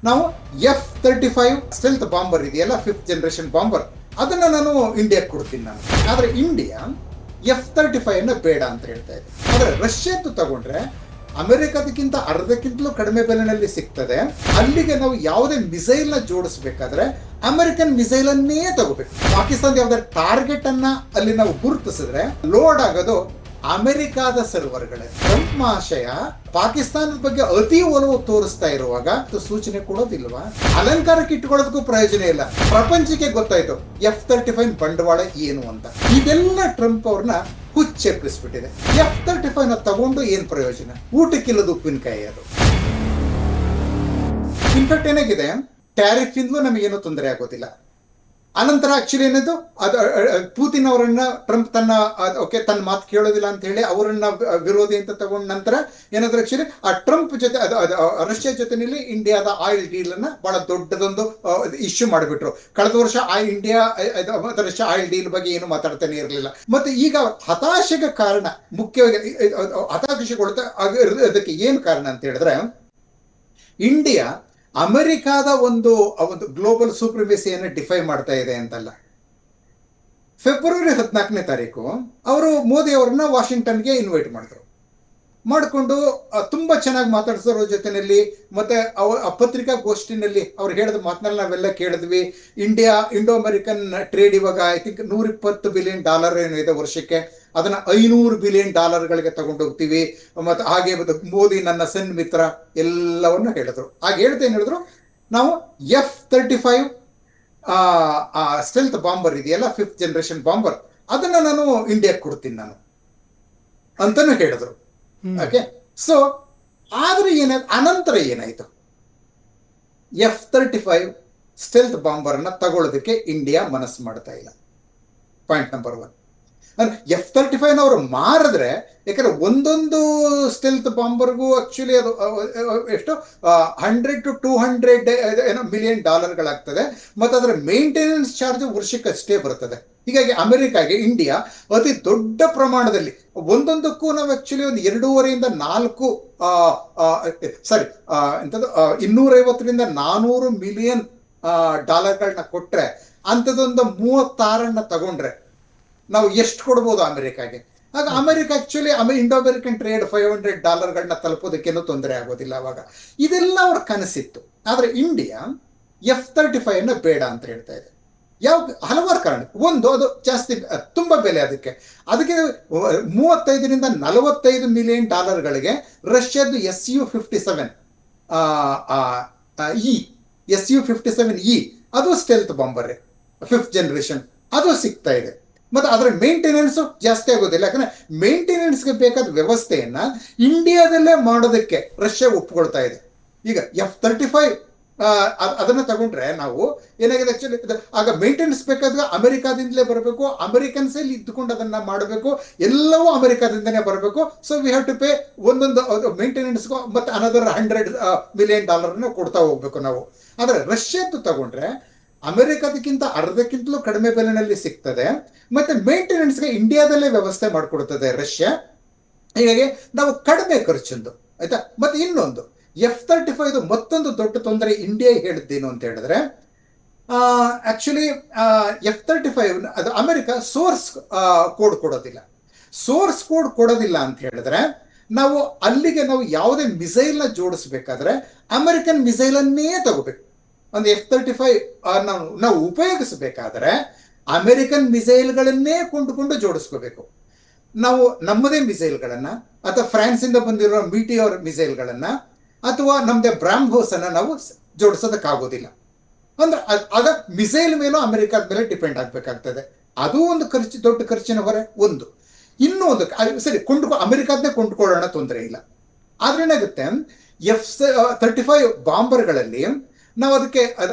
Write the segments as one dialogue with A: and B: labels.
A: ನಾವು F-35 stealth bomber ಇದೆಯಲ್ಲ, 5th generation bomber, ಅದನ್ನ ನಾನು ಇಂಡಿಯಾಕ್ಕೆ ಕೊಡ್ತೀನಿ ನಾನು. ಆದ್ರೆ ಇಂಡಿಯಾ F-35 ಬೇಡ ಅಂತ ಹೇಳ್ತಾ ಇದೆ. ಆದ್ರೆ ರಷ್ಯಾದ್ದು ತಗೊಂಡ್ರೆ ಅಮೆರಿಕದಕ್ಕಿಂತ ಅರ್ಧಕ್ಕಿಂತಲೂ ಕಡಿಮೆ ಬೆಲೆನಲ್ಲಿ ಸಿಗ್ತದೆ. ಅಲ್ಲಿಗೆ ನಾವು ಯಾವುದೇ ಮಿಸೈಲ್ ನ ಜೋಡಿಸಬೇಕಾದ್ರೆ ಅಮೆರಿಕನ್ ಮಿಸೈಲ್ ಅನ್ನೇ ತಗೋಬೇಕು. ಪಾಕಿಸ್ತಾನದ ಯಾವುದೇ ಟಾರ್ಗೆಟ್ ಅನ್ನ ಅಲ್ಲಿ ನಾವು ಗುರುತಿಸಿದ್ರೆ ಲೋಡ್ ಆಗೋದು ಅಮೆರಿಕಾದ ಸರ್ವರ್ಗಳೇ. ಟ್ರಂಪ್ ಮಹಾಶಯ ಪಾಕಿಸ್ತಾನದ ಬಗ್ಗೆ ಅತಿ ಒಲವು ತೋರಿಸ್ತಾ ಇರುವಾಗ ಸೂಚನೆ ಕೊಡೋದಿಲ್ವಾ? ಅಲಂಕಾರಕ್ಕೆ ಇಟ್ಕೊಳ್ಳೋದಕ್ಕೂ ಪ್ರಯೋಜನ ಇಲ್ಲ. ಪ್ರಪಂಚಕ್ಕೆ ಗೊತ್ತಾಯ್ತು F-35 ಬಂಡವಾಳ ಏನು ಅಂತ. ಇದೆಲ್ಲ ಟ್ರಂಪ್ ಅವ್ರನ್ನ ಹುಚ್ಚೆಪ್ಪಿಸ್ಬಿಟ್ಟಿದೆ. F-35 ತಗೊಂಡು ಏನ್ ಪ್ರಯೋಜನ? ಊಟಕ್ಕಿಲ್ಲದ ಉಪ್ಪಿನಕಾಯಿ ಅದು. ಇನ್ಫ್ಯಾಕ್ಟ್ ಏನಾಗಿದೆ, ಟ್ಯಾರಿಫ್ ಇಂದಲೂ ನಮಗೇನು ತೊಂದರೆ ಆಗೋದಿಲ್ಲ. ಅನಂತರ ಆಕ್ಚುಲಿ ಏನದು, ಅದು ಪುತಿನ್ ಅವರನ್ನ ಟ್ರಂಪ್ ತನ್ನ ಮಾತು ಕೇಳೋದಿಲ್ಲ ಅಂತ ಹೇಳಿ ಅವರನ್ನ ವಿರೋಧಿ ಅಂತ ತಗೊಂಡ ನಂತರ ಏನಾದ್ರು ಆಕ್ಚುಲಿ ಆ ಟ್ರಂಪ್ ಜೊತೆ ರಷ್ಯಾ ಜೊತೆನಲ್ಲಿ ಇಂಡಿಯಾದ ಆಯಿಲ್ ಡೀಲ್ ಅನ್ನ ಬಹಳ ದೊಡ್ಡದೊಂದು ಇಶ್ಯೂ ಮಾಡಿಬಿಟ್ರು. ಕಳೆದ ವರ್ಷ ಇಂಡಿಯಾ ರಷ್ಯಾ ಆಯಿಲ್ ಡೀಲ್ ಬಗ್ಗೆ ಏನು ಮಾತಾಡ್ತಾನೆ ಇರಲಿಲ್ಲ. ಮತ್ತೆ ಈಗ ಹತಾಶೆಗೆ ಕಾರಣ, ಮುಖ್ಯವಾಗಿ ಹತಾಶೆಗೊಳ್ತಾ ಅದಕ್ಕೆ ಏನು ಕಾರಣ ಅಂತ ಹೇಳಿದ್ರೆ, ಇಂಡಿಯಾ ಅಮೆರಿಕಾದ ಒಂದು ಗ್ಲೋಬಲ್ ಸೂಪ್ರಿಮೇಸಿಯನ್ನು ಡಿಫೈ ಮಾಡ್ತಾ ಇದೆ ಅಂತಲ್ಲ. ಫೆಬ್ರವರಿ 14ನೇ ತಾರೀಕು ಅವರು ಮೋದಿ ಅವರನ್ನ ವಾಷಿಂಗ್ಟನ್ಗೆ ಇನ್ವೈಟ್ ಮಾಡಿಕೊಂಡು ತುಂಬಾ ಚೆನ್ನಾಗಿ ಮಾತಾಡ್ಸೋರ ಜೊತೆನಲ್ಲಿ, ಮತ್ತೆ ಆ ಪತ್ರಿಕಾಗೋಷ್ಠಿನಲ್ಲಿ ಅವ್ರು ಹೇಳಿದ ಮಾತನ್ನ ನಾವೆಲ್ಲ ಕೇಳಿದ್ವಿ. ಇಂಡೋ ಅಮೆರಿಕನ್ ಟ್ರೇಡ್ ಇವಾಗ ಐ ಥಿಂಕ್ $120 ಬಿಲಿಯನ್ ಏನು ಇದೆ ವರ್ಷಕ್ಕೆ, ಅದನ್ನ $500 ಬಿಲಿಯನ್ ತಗೊಂಡು ಹೋಗ್ತೀವಿ. ಮತ್ತೆ ಹಾಗೆ ಮೋದಿ ನನ್ನ ಸಣ್ಣ ಮಿತ್ರ ಎಲ್ಲವನ್ನು ಹೇಳಿದ್ರು. ಹಾಗೆ ಏನ್ ಹೇಳಿದ್ರು, ನಾವು F-35 ಸ್ಟೆಲ್ತ್ ಬಾಂಬರ್ ಇದೆಯಲ್ಲ, 5th ಜನರೇಷನ್ ಬಾಂಬರ್, ಅದನ್ನ ನಾನು ಇಂಡಿಯಾಕ್ಕೆ ಕೊಡ್ತೀನಿ ನಾನು ಅಂತಾನು ಹೇಳಿದ್ರು. ಓಕೆ, ಸೊ ಆದ್ರೆ ಅನಂತರ ಏನಾಯ್ತು? F-35 ಸ್ಟೆಲ್ತ್ ಬಾಂಬರ್ ಅನ್ನ ತಗೊಳ್ಳೋದಕ್ಕೆ ಇಂಡಿಯಾ ಮನಸ್ಸು ಮಾಡ್ತಾ ಇಲ್ಲ. Point number 1. F-35 ಅವರು ಮಾರಿದ್ರೆ, ಯಾಕಂದ್ರೆ ಒಂದೊಂದು ಸ್ಟೆಲ್ತ್ ಬಾಂಬರ್ಗೂ ಆಕ್ಚುಲಿ ಅದು ಎಷ್ಟು $100 to $200 ಮಿಲಿಯನ್ ಗಳಾಗ್ತದೆ. ಮತ್ತೆ ಅದರ ಮೇಂಟೆನೆನ್ಸ್ ಚಾರ್ಜ್ ವರ್ಷಕ್ಕಷ್ಟೇ ಬರ್ತದೆ. ಹೀಗಾಗಿ ಅಮೆರಿಕಾಗೆ ಇಂಡಿಯಾ ಅತಿ ದೊಡ್ಡ ಪ್ರಮಾಣದಲ್ಲಿ ಒಂದೊಂದಕ್ಕೂ ನಾವು ಆಕ್ಚುಲಿ ಒಂದು 2.5 to 250 to 400 ಮಿಲಿಯನ್ ಡಾಲರ್ಗಳನ್ನ ಕೊಟ್ರೆ, ಅಂಥದ್ದೊಂದು 36 ತಗೊಂಡ್ರೆ ನಾವು ಎಷ್ಟು ಕೊಡ್ಬೋದು ಅಮೆರಿಕಾಗೆ? ಆಗ America actually Indo American trade $500 ತಲುಪೋದಕ್ಕೇನು ತೊಂದರೆ ಆಗೋದಿಲ್ಲ. ಅವಾಗ ಇದೆಲ್ಲ ಅವ್ರ ಕನಸಿತ್ತು. ಆದ್ರೆ ಇಂಡಿಯಾ F-35 ಬೇಡ ಅಂತ ಹೇಳ್ತಾ ಇದೆ. ಹಲವಾರು ಕಾರಣ. ಒಂದು, ಅದು ಜಾಸ್ತಿ ತುಂಬಾ ಬೆಲೆ. ಅದಕ್ಕೆ 35 to 45 ಮಿಲಿಯನ್ ಡಾಲರ್ಗಳಿಗೆ ರಷ್ಯಾದ್ದು Su-57E ಅದು ಸ್ಟೆಲ್ತ್ ಬಾಂಬರ್ 5th ಜನರೇಷನ್, ಅದು ಸಿಗ್ತಾ ಇದೆ. ಮತ್ತೆ ಅದರ ಮೇಂಟೆನೆನ್ಸ್ ಜಾಸ್ತಿ ಆಗೋದಿಲ್ಲ. ಯಾಕಂದ್ರೆ ಮೇಂಟೆನೆನ್ಸ್ಗೆ ಬೇಕಾದ ವ್ಯವಸ್ಥೆಯನ್ನ ಇಂಡಿಯಾದಲ್ಲೇ ಮಾಡೋದಕ್ಕೆ ರಷ್ಯಾ ಒಪ್ಕೊಳ್ತಾ ಇದೆ. ಈಗ F-35 ಅದನ್ನ ತಗೊಂಡ್ರೆ ನಾವು ಏನಾಗಿದೆ ಆಕ್ಚುಲಿ, ಆಗ ಮೇಂಟೆನೆನ್ಸ್ ಬೇಕಾದ್ರೆ ಅಮೆರಿಕಾದಿಂದಲೇ ಬರಬೇಕು, ಅಮೆರಿಕನ್ಸ್ ಇದ್ದುಕೊಂಡು ಅದನ್ನ ಮಾಡಬೇಕು, ಎಲ್ಲವೂ ಅಮೆರಿಕಾದಿಂದನೇ ಬರಬೇಕು. So we have to pay ಒಂದೊಂದು ಮೇಂಟೆನೆನ್ಸ್ಗೂ ಮತ್ತೆ ಅನದರ್ $100 ಮಿಲಿಯನ್ ಕೊಡ್ತಾ ಹೋಗ್ಬೇಕು ನಾವು. ಆದ್ರೆ ರಷ್ಯಾದ್ದು ತಗೊಂಡ್ರೆ ಅಮೆರಿಕದಕ್ಕಿಂತ ಅರ್ಧಕ್ಕಿಂತಲೂ ಕಡಿಮೆ ಬೆಲೆನಲ್ಲಿ ಸಿಗ್ತದೆ. ಮತ್ತೆ ಮೇಂಟೆನೆನ್ಸ್ಗೆ ಇಂಡಿಯಾದಲ್ಲೇ ವ್ಯವಸ್ಥೆ ಮಾಡಿಕೊಡ್ತದೆ ರಷ್ಯಾ. ಹೀಗಾಗಿ ನಾವು ಕಡಿಮೆ ಖರ್ಚಂದು ಆಯ್ತಾ. ಮತ್ತೆ ಇನ್ನೊಂದು, F-35 ಮತ್ತೊಂದು ದೊಡ್ಡ ತೊಂದರೆ ಇಂಡಿಯಾ ಹೇಳಿದ್ದೇನು ಅಂತ ಹೇಳಿದ್ರೆ, ಆಕ್ಚುಲಿ F-35 ಅದು ಅಮೆರಿಕ ಸೋರ್ಸ್ ಕೋಡ್ ಕೊಡೋದಿಲ್ಲ. ಸೋರ್ಸ್ ಕೋಡ್ ಕೊಡೋದಿಲ್ಲ ಅಂತ ಹೇಳಿದ್ರೆ ನಾವು ಅಲ್ಲಿಗೆ ಯಾವುದೇ ಮಿಸೈಲ್ ನ ಜೋಡಿಸ್ಬೇಕಾದ್ರೆ ಅಮೆರಿಕನ್ ಮಿಸೈಲ್ ಅನ್ನೇ ತಗೋಬೇಕು. ಒಂದು F-35 ನಾವು ಉಪಯೋಗಿಸಬೇಕಾದ್ರೆ ಅಮೆರಿಕನ್ ಮಿಸೈಲ್ಗಳನ್ನೇ ಕೊಂಡುಕೊಂಡು ಜೋಡಿಸ್ಕೋಬೇಕು. ನಾವು ನಮ್ಮದೇ ಮಿಸೈಲ್ಗಳನ್ನ ಅಥವಾ ಫ್ರಾನ್ಸ್ ಇಂದ ಬಂದಿರೋ ಮೀಟಿಯೋರ್ ಮಿಸೈಲ್ಗಳನ್ನ ಅಥವಾ ನಮ್ದೇ ಬ್ರಾಹ್ಮೋಸ್ ಅನ್ನ ನಾವು ಜೋಡಿಸೋದಕ್ಕಾಗೋದಿಲ್ಲ. ಅಂದ್ರೆ ಆಗ ಮಿಸೈಲ್ ಮೇಲೂ ಅಮೆರಿಕದ ಮೇಲೆ ಡಿಪೆಂಡ್ ಆಗ್ಬೇಕಾಗ್ತದೆ. ಅದು ಒಂದು ದೊಡ್ಡ ಖರ್ಚಿನ ಹೊರೆ. ಇನ್ನೊಂದು ಸರಿ, ಅಮೆರಿಕಾದ್ನೇ ಕೊಂಡ್ಕೊಳ್ಳೋಣ, ತೊಂದರೆ ಇಲ್ಲ. ಆದ್ರೆ ಏನಾಗುತ್ತೆ, F-35 ಬಾಂಬರ್ಗಳಲ್ಲಿ ನಾವು ಅದಕ್ಕೆ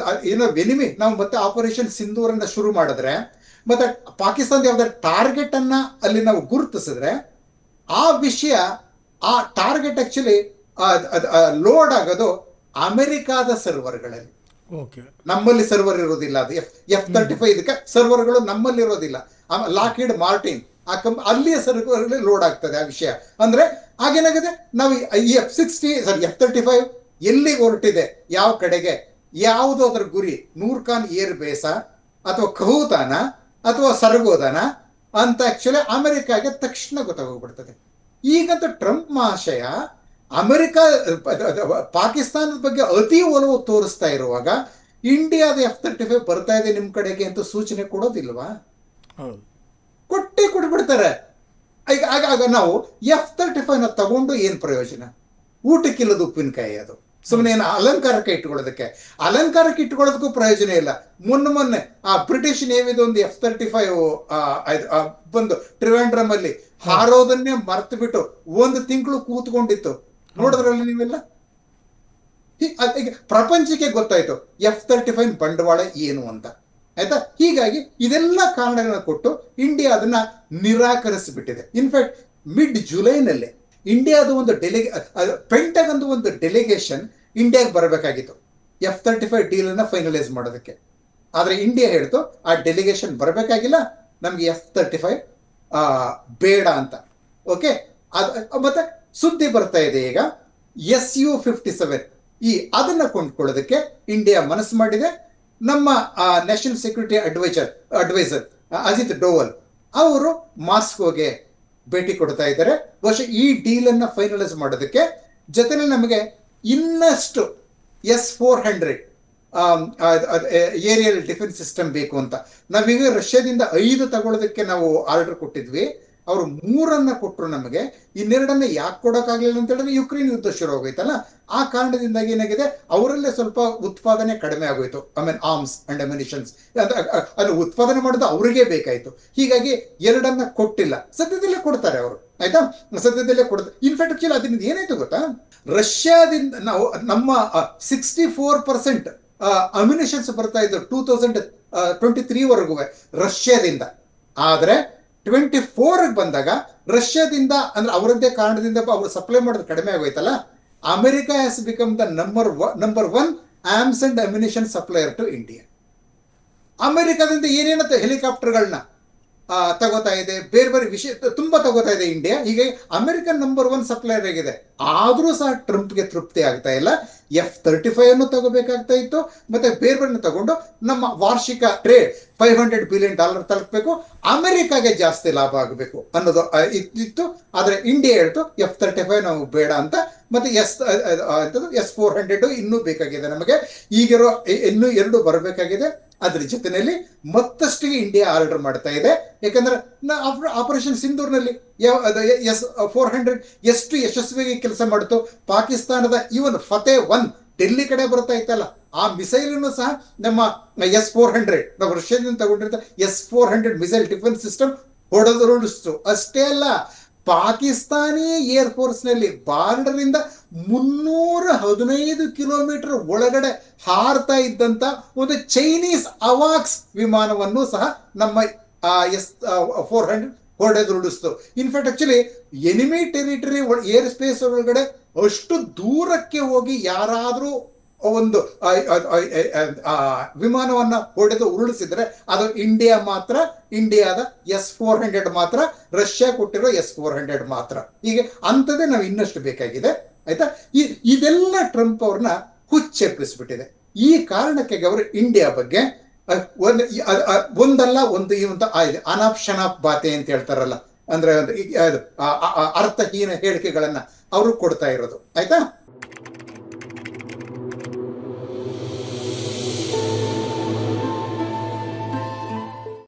A: ಏನೋ ಎನಿಮಿ ನಾವು ಮತ್ತೆ ಆಪರೇಷನ್ ಸಿಂಧೂರನ್ನ ಶುರು ಮಾಡಿದ್ರೆ, ಮತ್ತೆ ಪಾಕಿಸ್ತಾನದ ಯಾವ್ದಾದ್ರು ಟಾರ್ಗೆಟ್ ಅನ್ನ ಅಲ್ಲಿ ನಾವು ಗುರುತಿಸಿದ್ರೆ, ಆ ಟಾರ್ಗೆಟ್ ಆಕ್ಚುಲಿ ಲೋಡ್ ಆಗೋದು ಅಮೆರಿಕಾದ ಸರ್ವರ್ಗಳಲ್ಲಿ. ನಮ್ಮಲ್ಲಿ ಸರ್ವರ್ ಇರೋದಿಲ್ಲ. ಅದು F-35 ಸರ್ವರ್ಗಳು ನಮ್ಮಲ್ಲಿ ಇರೋದಿಲ್ಲ. ಲಾಕ್ಹೀಡ್ ಮಾರ್ಟಿನ್ ಅಲ್ಲಿಯ ಸರ್ವರ್ಗಳಲ್ಲಿ ಲೋಡ್ ಆಗ್ತದೆ ಆ ವಿಷಯ. ಅಂದ್ರೆ ಆಗೇನಾಗಿದೆ, ನಾವು ಈ F-35 ಎಲ್ಲಿಗೆ ಹೊರಟಿದೆ, ಯಾವ ಕಡೆಗೆ, ಯಾವುದು ಅದರ ಗುರಿ, ನೂರ್ಖಾನ್ ಏರ್ ಬೇಸ ಅಥವಾ ಕಹೂತಾನ ಅಥವಾ ಸರ್ಗೋದನ ಅಂತ ಆಕ್ಚುಲಿ ಅಮೆರಿಕಾಗೆ ತಕ್ಷಣ ಗೊತ್ತಾಗೋಗ್ಬಿಡ್ತದೆ. ಈಗಂತೂ ಟ್ರಂಪ್ ಮಹಾಶಯ ಅಮೆರಿಕ ಪಾಕಿಸ್ತಾನದ ಬಗ್ಗೆ ಅತಿ ಒಲವು ತೋರಿಸ್ತಾ ಇರುವಾಗ ಇಂಡಿಯಾದ F-35 ಬರ್ತಾ ಇದೆ ನಿಮ್ ಕಡೆಗೆ ಅಂತ ಸೂಚನೆ ಕೊಡೋದಿಲ್ವಾ? ಕೊಟ್ಬಿಡ್ತಾರೆ. ಆಗ ನಾವು F-35 ತಗೊಂಡು ಏನ್ ಪ್ರಯೋಜನ? ಊಟಕ್ಕಿಲ್ಲದ ಉಪ್ಪಿನಕಾಯಿ ಅದು. ಸುಮ್ಮನೆ ಏನು ಅಲಂಕಾರಕ್ಕೆ ಇಟ್ಕೊಳ್ಳೋದಕ್ಕೂ ಪ್ರಯೋಜನ ಇಲ್ಲ. ಮೊನ್ನೆ ಆ ಬ್ರಿಟಿಷ್ ನೇವಿದ ಒಂದು F-35 ಬಂದು ಟ್ರಿವೆಂಡ್ರಮ್ ಅಲ್ಲಿ ಹಾರೋದನ್ನೇ ಮರ್ತು ಬಿಟ್ಟು 1 ತಿಂಗಳು ಕೂತ್ಕೊಂಡಿತ್ತು. ನೋಡಿದ್ರಲ್ಲ ನೀವೆಲ್ಲ? ಪ್ರಪಂಚಕ್ಕೆ ಗೊತ್ತಾಯ್ತು F-35 ಬಂಡವಾಳ ಏನು ಅಂತ. ಆಯ್ತಾ? ಹೀಗಾಗಿ ಇದೆಲ್ಲ ಕಾರಣಗಳನ್ನ ಕೊಟ್ಟು ಇಂಡಿಯಾ ಅದನ್ನ ನಿರಾಕರಿಸಿಬಿಟ್ಟಿದೆ. ಇನ್ಫ್ಯಾಕ್ಟ್ ಮಿಡ್ ಜುಲೈನಲ್ಲಿ ಇಂಡಿಯಾದ ಒಂದು ಪೆಂಟಗನ್ ಒಂದು ಡೆಲಿಗೇಷನ್ ಇಂಡಿಯಾಗೆ ಬರಬೇಕಾಗಿತ್ತು F-35 ಡೀಲ್ ಅನ್ನ ಫೈನಲೈಸ್ ಮಾಡೋದಕ್ಕೆ. ಆದ್ರೆ ಇಂಡಿಯಾ ಹೇಳ್ತು ಆ ಡೆಲಿಗೇಷನ್ ಬರಬೇಕಾಗಿಲ್ಲ, ನಮ್ಗೆ F-35 ಬೇಡ ಅಂತ. ಓಕೆ, ಮತ್ತೆ ಸುದ್ದಿ ಬರ್ತಾ ಇದೆ ಈಗ Su-57 ಅದನ್ನ ಕೊಂಡ್ಕೊಳ್ಳೋದಕ್ಕೆ ಇಂಡಿಯಾ ಮನಸ್ಸು ಮಾಡಿದೆ. ನಮ್ಮ ನ್ಯಾಷನಲ್ ಸೆಕ್ಯೂರಿಟಿ ಅಡ್ವೈಸರ್ ಅಜಿತ್ ಡೋವಲ್ ಅವರು ಮಾಸ್ಕೋಗೆ ಭೇಟಿ ಕೊಡ್ತಾ ಇದ್ದಾರೆ. ಬಹುಶಃ ಈ ಡೀಲ್ ಅನ್ನ ಫೈನಲೈಸ್ ಮಾಡೋದಕ್ಕೆ ಜೊತೆಲಿ ನಮಗೆ ಇನ್ನಷ್ಟು S-400 ಏರಿಯಲ್ ಡಿಫೆನ್ಸ್ ಸಿಸ್ಟಮ್ ಬೇಕು ಅಂತ. ನಾವೀಗ ರಷ್ಯಾದಿಂದ 5 ತಗೊಳ್ಳೋದಕ್ಕೆ ನಾವು ಆರ್ಡರ್ ಕೊಟ್ಟಿದ್ವಿ, ಅವರು 3 ಕೊಟ್ಟರು ನಮಗೆ. ಇನ್ನೆರಡನ್ನ ಯಾಕೆ ಕೊಡೋಕ್ಕಾಗಲಿಲ್ಲ ಅಂತ ಹೇಳಿದ್ರೆ ಯುಕ್ರೇನ್ ಯುದ್ಧ ಶುರು ಆಗೋಯ್ತಲ್ಲ, ಆ ಕಾರಣದಿಂದಾಗಿ ಏನಾಗಿದೆ ಅವರಲ್ಲೇ ಸ್ವಲ್ಪ ಉತ್ಪಾದನೆ ಕಡಿಮೆ ಆಗೋಯ್ತು. ಆರ್ಮ್ಸ್ ಅಂಡ್ ಅಮ್ಯುನಿಷನ್ಸ್ ಅದು ಉತ್ಪಾದನೆ ಮಾಡೋದು ಅವರಿಗೆ ಬೇಕಾಯ್ತು. ಹೀಗಾಗಿ 2 ಕೊಟ್ಟಿಲ್ಲ. ಸದ್ಯದಲ್ಲೇ ಕೊಡ್ತಾರೆ ಅವರು, ಆಯ್ತಾ? ಸದ್ಯದಲ್ಲೇ ಕೊಡ್ತಾರೆ. ಇನ್ಫ್ಯಾಕ್ಟ್ ಆಕ್ಚುಲಿ ಅದರಿಂದ ಏನಾಯ್ತು ಗೊತ್ತಾ, ರಷ್ಯಾದಿಂದ ನಾವು ನಮ್ಮ 64% ಅಮ್ಯುನಿಷನ್ಸ್ ಬರ್ತಾ ಇದ್ದು 2023 ವರೆಗೂ ರಷ್ಯಾದಿಂದ. ಆದ್ರೆ 24 ಬಂದಾಗ ರಷ್ಯಾದಿಂದ ಅಂದ್ರೆ ಅವರದ್ದೇ ಕಾರಣದಿಂದ ಅವರು ಸಪ್ಲೈ ಮಾಡೋದು ಕಡಿಮೆ ಆಗೋಯ್ತಲ್ಲ, America has become the number 1 arms and ammunition supplier to India. ಅಮೆರಿಕದಿಂದ ಏನೇನ ಹೆಲಿಕಾಪ್ಟರ್ಗಳನ್ನ ತಗೋತಾ ಇದೆ, ಬೇರೆ ಬೇರೆ ವಿಷಯ ತುಂಬಾ ತಗೋತಾ ಇದೆ ಇಂಡಿಯಾ. ಹೀಗಾಗಿ ಅಮೆರಿಕನ್ ನಂಬರ್ 1 ಸಪ್ಲೈಯರ್ ಆಗಿದೆ. ಆದ್ರೂ ಸಹ ಟ್ರಂಪ್ಗೆ ತೃಪ್ತಿ ಆಗ್ತಾ ಇಲ್ಲ. F-35 ಅನ್ನು ತಗೋಬೇಕಾಗ್ತಾ ಇತ್ತು, ಮತ್ತೆ ಬೇರೆ ಬೇರೆ ತಗೊಂಡು ನಮ್ಮ ವಾರ್ಷಿಕ ಟ್ರೇಡ್ $500 ಬಿಲಿಯನ್ ತಲುಪಬೇಕು, ಅಮೆರಿಕಾಗೆ ಜಾಸ್ತಿ ಲಾಭ ಆಗಬೇಕು ಅನ್ನೋದು ಇತ್ತು. ಆದ್ರೆ ಇಂಡಿಯಾ ಹೇಳ್ತು F-35 ನಾವು ಬೇಡ ಅಂತ. ಮತ್ತೆ S-400 ಇನ್ನೂ ಬೇಕಾಗಿದೆ ನಮಗೆ. ಈಗಿರೋ ಇನ್ನೂ 2 ಬರಬೇಕಾಗಿದೆ. ಅದ್ರ ಜೊತೆಯಲ್ಲಿ ಮತ್ತಷ್ಟು ಇಂಡಿಯಾ ಆರ್ಡರ್ ಮಾಡ್ತಾ ಇದೆ. ಯಾಕಂದ್ರೆ ಆಪರೇಷನ್ ಸಿಂಧೂರ್ನಲ್ಲಿ S-400 ಎಷ್ಟು ಯಶಸ್ವಿಯಾಗಿ ಕೆಲಸ ಮಾಡಿತು. ಪಾಕಿಸ್ತಾನದ ಇವನ್ ಫತೇಹ್-1 ಡೆಲ್ಲಿ ಕಡೆ ಬರ್ತಾ ಇತ್ತಲ್ಲ, ಆ ಮಿಸೈಲ್ ಸಹ ನಮ್ಮ S-400 ನಾವು ರಷ್ಯಾದಿಂದ ತಗೊಂಡಿರ್ತ S-400 ಮಿಸೈಲ್ ಡಿಫೆನ್ಸ್ ಸಿಸ್ಟಮ್ ಹೊಡೆದುರುಳಿಸ್ತು. ಅಷ್ಟೇ ಅಲ್ಲ, ಪಾಕಿಸ್ತಾನಿ ಏರ್ ಫೋರ್ಸ್ ನಲ್ಲಿ ಬಾರ್ಡರ್ ಇಂದ 315 ಕಿಲೋಮೀಟರ್ ಒಳಗಡೆ ಹಾರ್ತಾ ಇದ್ದಂತ ಒಂದು ಚೈನೀಸ್ ಅವಾಕ್ಸ್ ವಿಮಾನವನ್ನು ಸಹ ನಮ್ಮ S-400 ಹೊಡೆದುರುಳಿಸ್ತು. In fact actually enemy territory airspace ಒಳಗಡೆ ಅಷ್ಟು ದೂರಕ್ಕೆ ಹೋಗಿ ಯಾರಾದ್ರೂ ಒಂದು ವಿಮಾನವನ್ನ ಹೊಡೆದು ಉರುಳಿಸಿದ್ರೆ ಅದು ಇಂಡಿಯಾ ಮಾತ್ರ, ಇಂಡಿಯಾದ S-400 ಮಾತ್ರ, ರಷ್ಯಾ ಕೊಟ್ಟಿರೋ S-400 ಮಾತ್ರ. ಹೀಗೆ ಅಂಥದ್ದೇ ನಾವು ಇನ್ನಷ್ಟು ಬೇಕಾಗಿದೆ. ಆಯ್ತಾ? ಇದೆಲ್ಲ ಟ್ರಂಪ್ ಅವ್ರನ್ನ ಹುಚ್ಚೆಪ್ಪಿಸ್ಬಿಟ್ಟಿದೆ. ಈ ಕಾರಣಕ್ಕೆ ಅವರು ಇಂಡಿಯಾ ಬಗ್ಗೆ ಒಂದಲ್ಲ ಒಂದು ಇವಂತ ಅನಾಪ್ಷನ್ ಆಫ್ ಬಾತೆ ಅಂತ ಹೇಳ್ತಾರಲ್ಲ, ಅಂದ್ರೆ ಅರ್ಥಹೀನ ಹೇಳಿಕೆಗಳನ್ನ ಅವರು ಕೊಡ್ತಾ ಇರೋದು. ಆಯ್ತಾ?